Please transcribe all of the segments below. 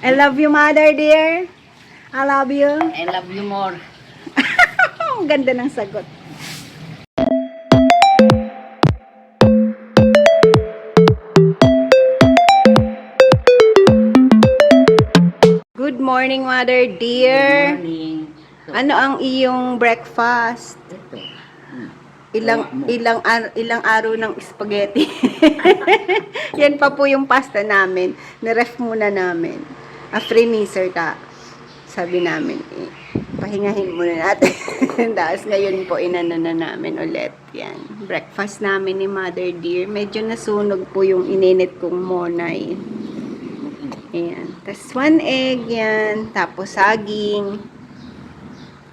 I love you, mother dear. I love you. I love you more. Ang ganda ng sagot. Good morning, mother dear. Good morning. Ano ang iyong breakfast? Ito. Ilang araw ng spaghetti. Yan pa po yung pasta namin. Niref muna namin. Freezer ta. Sabi namin, pahingahin muna natin. Tapos ngayon po, inano na namin ulit. Yan. Breakfast namin ni Mother Dear. Medyo nasunog po yung ininit kong monay. Ayan. Tapos 1 egg yan. Tapos saging.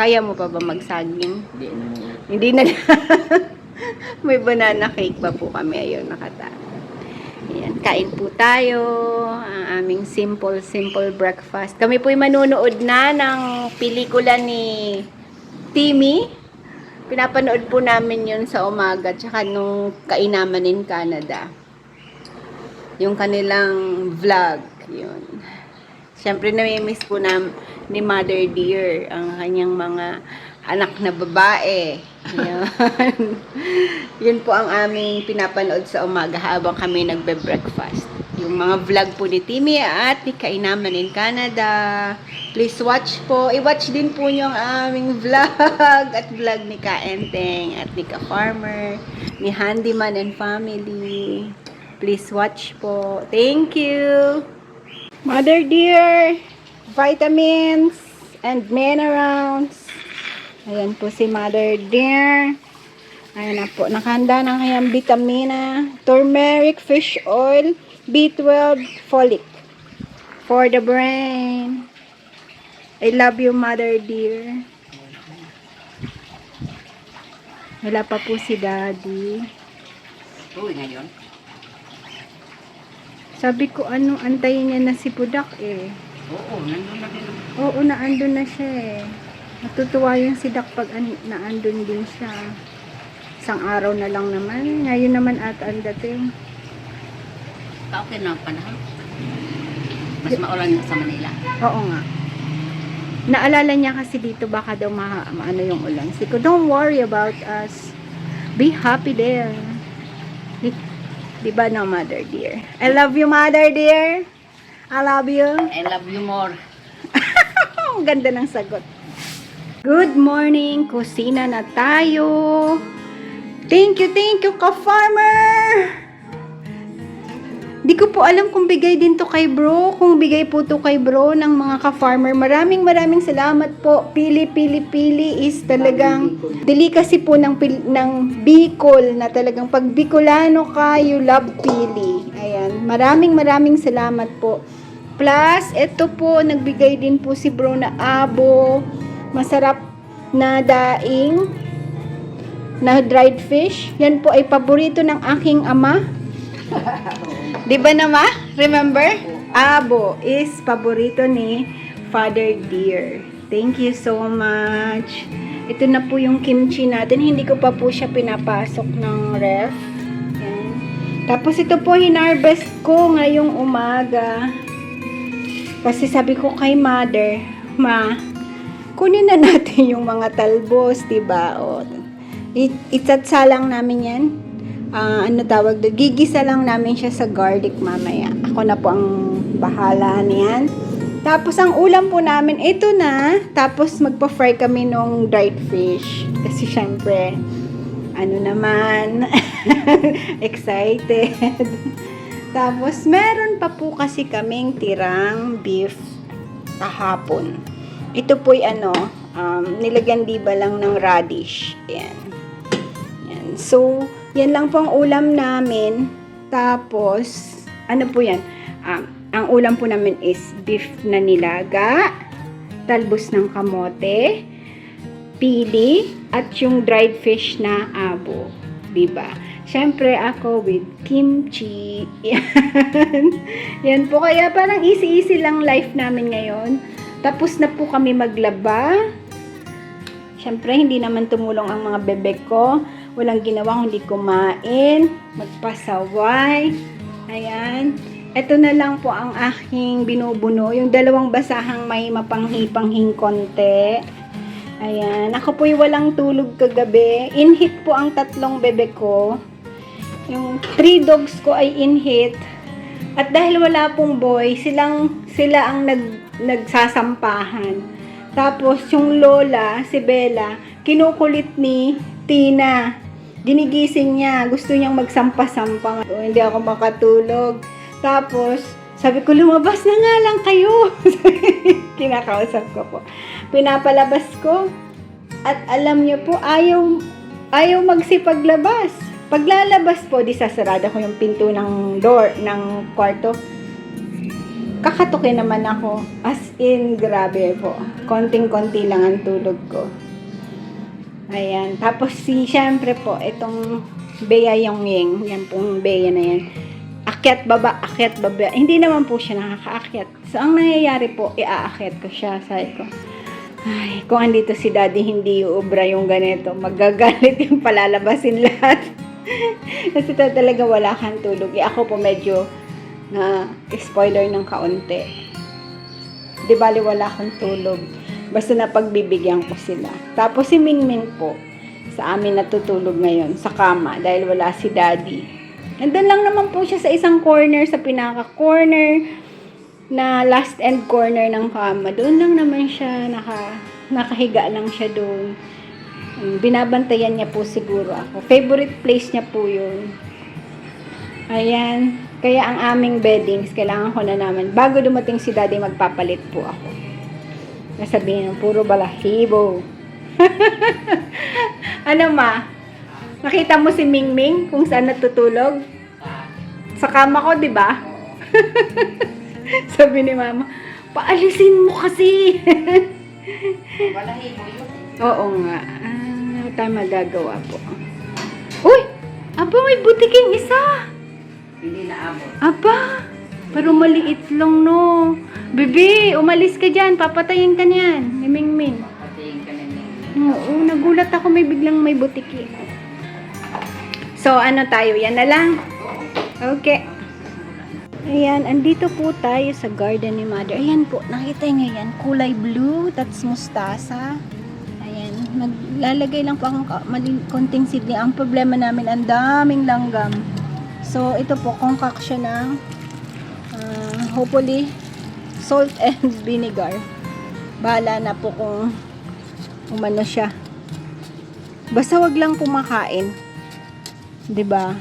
Kaya mo pa ba magsaging? Hindi na mo. Hindi na. May banana cake pa po kami. Ayun, nakata. Ayan, kain po tayo. Ang aming simple breakfast. Kami po'y manunood na ng pelikula ni Timmy. Pinapanood po namin yun sa umaga. Tsaka nung kainaman in Canada. Yung kanilang vlog. Yun. Siyempre, namimiss po ni Mother Dear ang kanyang mga anak na babae. Yun. Yun po ang aming pinapanood sa umaga habang kami nagbe-breakfast. Yung mga vlog po ni Timmy at ni Kainaman in Canada. Please watch po. I-watch din po nyo ang aming vlog at vlog ni Ka Enteng at ni Ka Farmer, ni Handyman and Family. Please watch po. Thank you! Mother dear, vitamins and minerals. Ayan po si Mother dear. Ayan na po, nakahanda ng kanyang vitamina, turmeric fish oil, B12 folic for the brain. I love you, Mother dear. Wala pa po si Daddy. Uy, ngayon. Sabi ko, antayin niya na si Pudak eh. Oo, nandun na din. Oo, naandun na siya eh. Natutuwa yung si Dak pag naandun din siya. Isang araw na lang naman. Ngayon naman ata ang dating. Okay na ang panahon. Mas maulan sa Manila. Oo nga. Naalala niya kasi dito baka daw maano yung ulan. Siko, don't worry about us. Be happy there. Diba no, Mother dear? I love you, Mother dear. I love you. I love you more. Ang ganda ng sagot. Good morning. Kusina na tayo. Thank you, ka-farmer. Di ko po alam kung bigay din to kay bro. Kung bigay po to kay bro ng mga ka-farmer. Maraming salamat po. Pili is talagang delicacy po ng Bicol na talagang pag Bicolano ka, you love pili. Ayan. Maraming salamat po. Plus, ito po, nagbigay din po si bro na abo. Masarap na daing na dried fish. Yan po ay paborito ng aking ama. Diba nama? Remember? Abo is paborito ni Father Dear. Thank you so much. Ito na po yung kimchi natin. Hindi ko pa po siya pinapasok ng ref. Yan. Tapos ito po hinarvest ko ngayong umaga. Kasi sabi ko kay Mother, Ma, kunin na natin yung mga talbos, diba? O, itatsalang namin yan. Ano tawag doon? Gigisa lang namin siya sa garlic mamaya. Ako na po ang bahala niyan. Tapos ang ulam po namin, ito na. Tapos magpa-fry kami nung dried fish. Kasi syempre, ano naman, excited. Tapos meron pa po kasi kaming tirang beef kahapon. Ito po'y nilagyan diba lang ng radish. Ayan. Yan. So, yan lang po ang ulam namin. Tapos, ano po yan? Ang ulam po namin is beef na nilaga, talbos ng kamote, pili, at yung dried fish na abo. Diba? Siyempre, ako with kimchi. Yan. Yan po. Kaya parang easy lang life namin ngayon. Tapos na po kami maglaba. Siyempre, hindi naman tumulong ang mga bebek ko. Walang ginawa kundi kumain, magpasaway. Ayan. Ito na lang po ang aking binubuno. Yung dalawang basahang may mapanghi-panghing konti. Ayan. Ako po'y walang tulog kagabi. In-hit po ang 3 bebe ko. Yung 3 dogs ko ay in-hit. At dahil wala pong boy, sila ang nagsasampahan. Tapos yung lola, si Bella, kinukulit ni Tina. Ginigising niya. Gusto niyang magsampa-sampa. Hindi ako makatulog. Tapos, sabi ko, lumabas na nga lang kayo. Kinakausap ko po. Pinapalabas ko. At alam niyo po, ayaw magsipaglabas. Paglalabas po, di sasarada ko yung pinto ng door, ng kwarto. Kakatukin naman ako. As in, grabe po. Konting-konti lang ang tulog ko. Ayan. Tapos, syempre po, itong Bea Yongying. Yan pong Bea na yan. Akyat baba. Hindi naman po siya nakakaakyat. So, ang nangyayari po, iaakyat ko siya. Sabi ko, ay, kung andito si daddy, hindi uubra yung ganito. Magagalit yung palalabasin lahat. Kasi talaga wala kang tulog. Ako po medyo na spoiler ng kaunti. Di bali wala akong tulog. Basta na pagbibigyan ko sila. Tapos si Mingming po, sa amin natutulog ngayon, sa kama, dahil wala si daddy. Nandun lang naman po siya sa isang corner, sa pinaka-corner na last end corner ng kama. Doon lang naman siya, nakahiga lang siya doon. Binabantayan niya po siguro ako. Favorite place niya po yun. Ayan. Kaya ang aming beddings, kailangan ko na naman. Bago dumating si daddy, magpapalit po ako. Nasabihin, puro balahibo. Ano ma? Nakita mo si Mingming kung saan natutulog? Sa kama ko, di ba? Sabi ni mama, paalisin mo kasi. Balahibo yun. Oo nga. Ano tayo magagawa po? Uy! Aba, may butiking isa. Hindi naabot. Aba, pero maliit lang, no. Bebe, umalis ka dyan. Papatayin ka niyan. Ni Mingming. Patingin ka na niya. Oo, nagulat ako may biglang may butiki. So, ano tayo? Yan na lang. Okay. Ayan, andito po tayo sa garden ni Mother. Ayan po, nakita niyo yan. Kulay blue, that's mustasa. Ayan, maglalagay lang po akong konting seedling. Ang problema namin, ang daming langgam. So, ito po, concoction ng hopefully, salt and vinegar. Bahala na po kung umano siya. Basta wag lang kumakain. 'Di ba?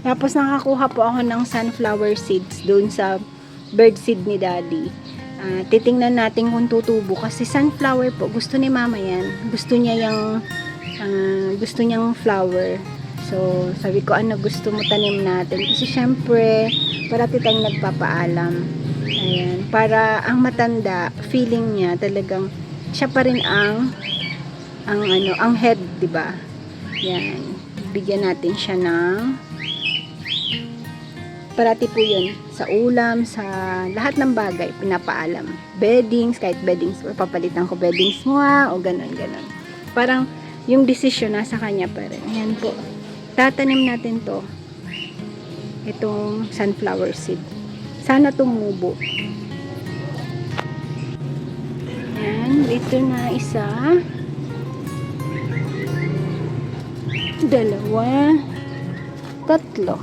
Tapos nakakuha po ako ng sunflower seeds doon sa bird seed ni Daddy. Titingnan natin kung tutubo kasi sunflower po gusto ni Mama yan. Gusto niya yung gusto niyang flower. So, sabi ko ano gusto mo tanim natin kasi syempre parati tayong nagpapaalam. Ayan, para ang matanda, feeling niya talagang siya pa rin ang head, 'di ba? Yan. Bigyan natin siya ng parati po yun sa ulam, sa lahat ng bagay pinapaalam. Beddings, kahit beddings papalitan ko beddings mo o ganun. Parang yung decision nasa kanya pa rin. Ayan po. Tatanim natin to. Itong sunflower seed. Sana tumubo. Ayan, dito na isa. Dalawa, tatlo.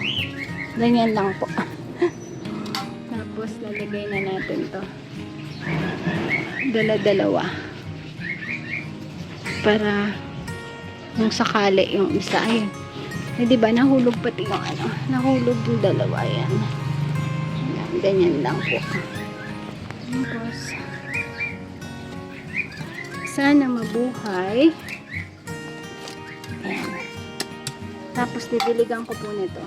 Ganyan lang po. Tapos lalagay na natin to. Dala-dalawa. Para yung sakali yung isa ay di ba nahulog pati yung nahulog yung dalawa yan. Ganyan lang po. Tapos sana mabuhay. Ayan. Tapos didiligan ko po nito.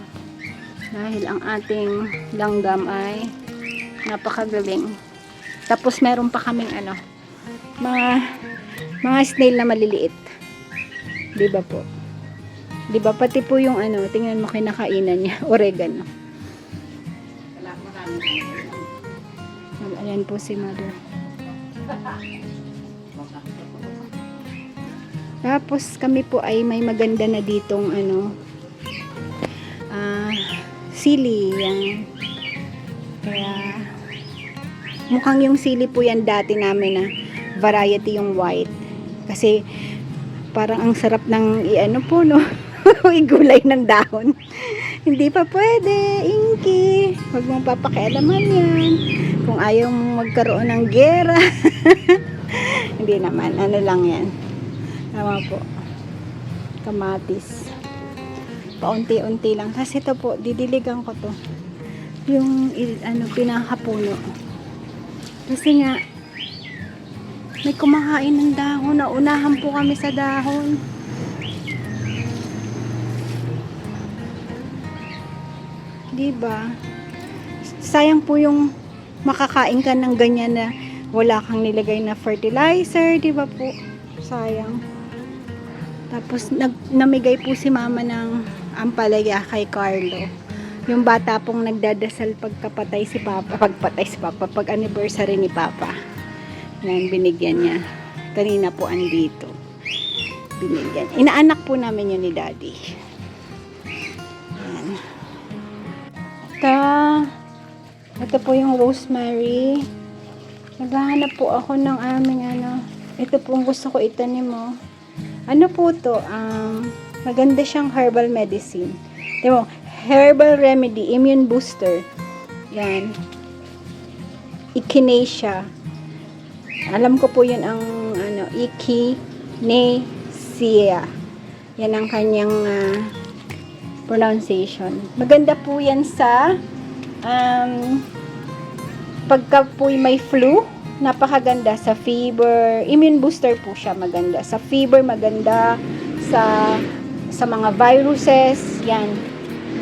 Dahil ang ating langgam ay napakagaling. Tapos meron pa kaming mga snail na maliliit. 'Di ba po? 'Di ba pati po yung tingnan mo kinakainan niya, oregano. Ayan po si Mother. Tapos kami po ay may maganda na ditong sili, yan. Kaya, mukhang yung sili po yan dati namin na variety yung white. Kasi, parang ang sarap ng i-ano po, no? Igulay ng dahon. Hindi pa pwede, Inky. Huwag mong papakialaman yan. Kung ayaw mong magkaroon ng gera. Hindi naman, ano lang yan. Tama po. Kamatis. Paunti-unti lang. Kasi ito po, didiligan ko to. Yung, pinakapuno. Kasi nga, may kumakain ng dahon. Naunahan po kami sa dahon. Diba? Sayang po yung makakain ka ng ganyan na wala kang nilagay na fertilizer, diba po? Sayang. Tapos namigay po si mama ng ampalaya kay Carlo. Yung bata pong nagdadasal pagkapatay si Papa, pag anniversary ni Papa. Yan, binigyan niya. Kanina po andito. Binigyan. Inaanak po namin yun ni Daddy. Yan. Ito po yung rosemary. Naghahanap po ako ng aming ito po ang gusto ko itanim mo. Ano po to? Maganda siyang herbal medicine. Diba? Herbal remedy, immune booster. Yan. Echinacea. Alam ko po yun ang Echinacea. Yan ang kanyang pronunciation. Maganda po yan sa pagka po may flu, napakaganda sa fever, immune booster po siya, maganda sa fever, maganda sa mga viruses, yan,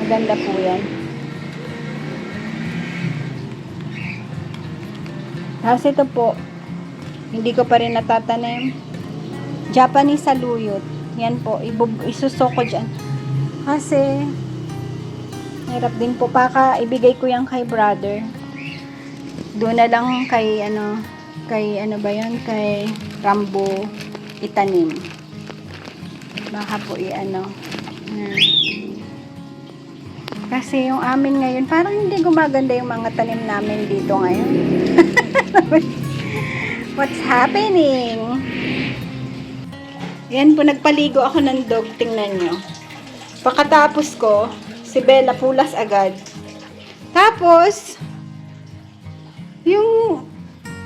maganda po yan. Kasi ito po, hindi ko pa rin natatanim, Japanese saluyot, yan po, isuso ko dyan. Kasi, hirap din po. Ibigay ko yan kay brother. Doon na lang kay Rambo itanim. Baka po Kasi yung amin ngayon, parang hindi gumaganda yung mga tanim namin dito ngayon. What's happening? Yan po, nagpaligo ako ng dog. Tingnan nyo. Pagkatapos ko, si Bella pulas agad. Tapos,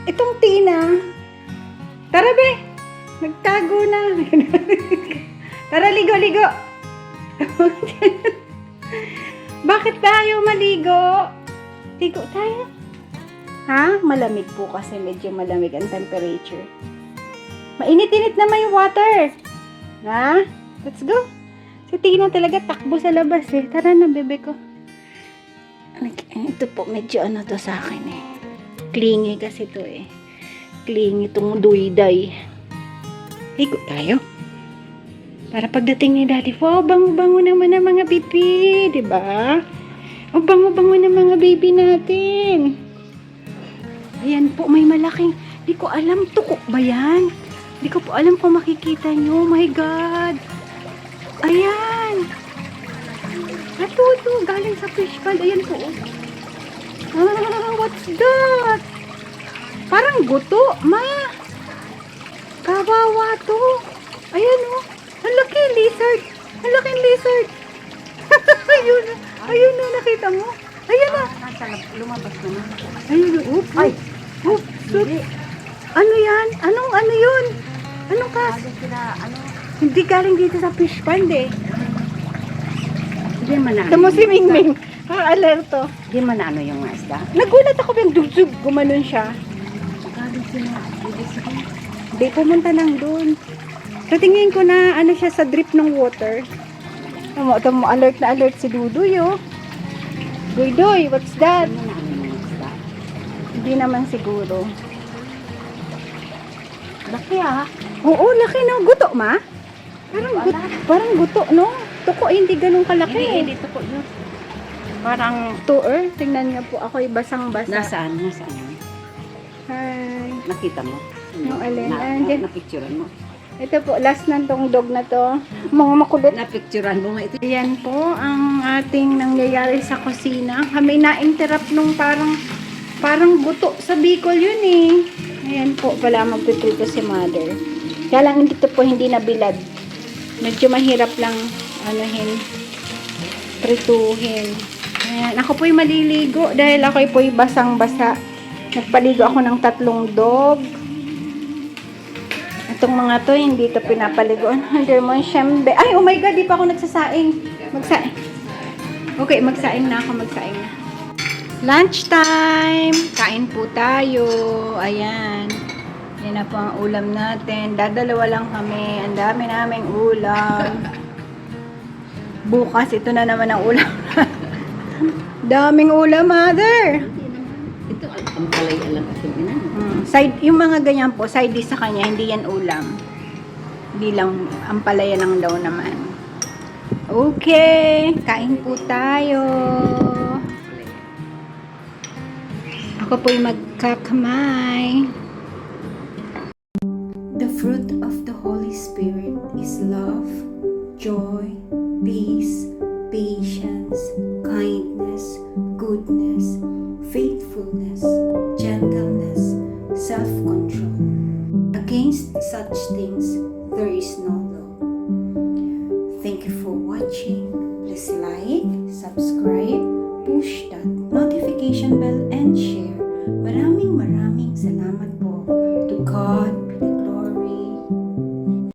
itong Tina, tara be, nagtago na. Tara, ligo. Bakit tayo maligo? Ligo tayo. Ha? Malamig po kasi, medyo malamig ang temperature. Mainit-init naman yung water. Ha? Let's go. Si Tina talaga takbo sa labas eh. Tara na, bebe ko. Ito po, medyo to sa akin eh. Clingy kasi to eh. Clingy itong duyday. Ikot tayo. Para pagdating ni Daddy, wow, bango-bango naman ang mga pipi. Diba? O, bango-bango ng mga baby natin. Ayan po, may malaking, di ko alam, tuko ba yan? Di ko po alam kung makikita nyo. Oh my God. Ayan. Ito, galing sa fish pond. Ayan po. What's that? Parang guto, ma. Kawawa to. Ayan, oh. Ang laki, lizard. Ang laki lizard. Ayun na, nakita mo. Ayan na. Lumabas naman. Ayun, oops. Ay. Oops. Ano yan? Anong ano yun? Anong kas? Hindi galing dito sa fish pond eh. Hindi man Ito mo si Mingming. Alerto. Hindi man yung isda. Nagulat ako yung dugdug. Gumanon siya. Galing sila. Hindi, pumunta lang doon. Tatingin ko na ano siya sa drip ng water. Tamo, alert na alert si Dudoy, oh. Dudoy, what's that? Hindi man yung isda. Hindi naman siguro. Laki ah. Oo, laki no. Guto, ma? Parang guto, no? Tuko, hindi ganun kalaki. Hindi ito po yun. Parang Tuor, tingnan niyo po. Ako'y basang-basa. nasaan yun? Hi. Nakita mo? Yung alin? Andyan. Napicturean mo? Ito po, last na tong dog na to. Mga makulit. Napicturean mo nga ito. Ayan po ang ating nangyayari sa kusina. Kami na-interrupt nung parang buto sa Bicol yun eh. Ayan po pala magtututo si mother. Kaya lang dito po hindi nabilad. Medyo mahirap lang prituhin. Ayan, ako po'y maliligo dahil ako po'y basang-basa. Nagpaligo ako ng 3 dog. Itong mga to, hindi to pinapaliguan. German Shembe. Ay, oh my God, di pa ako nagsasaing. Magsaing. Okay, magsaing na ako, magsaing na. Lunch time! Kain po tayo. Ayan. Yan na po ang ulam natin. Dadalawa lang kami. Ang dami naming ulam. Bukas, ito na naman ang ulam. Daming ulam, mother. Ito, ang palay alam ito. Side, yung mga ganyan po, side dish sa kanya, hindi yan ulam. Hindi lang, ampalaya lang daw naman. Okay, kain po tayo. Ako po'y magkakamay. The fruit of the Holy Spirit is love, joy, peace, patience, kindness, goodness, faithfulness, gentleness, self-control. Against such things, there is no law. Thank you for watching. Please like, subscribe, push that notification bell, and share.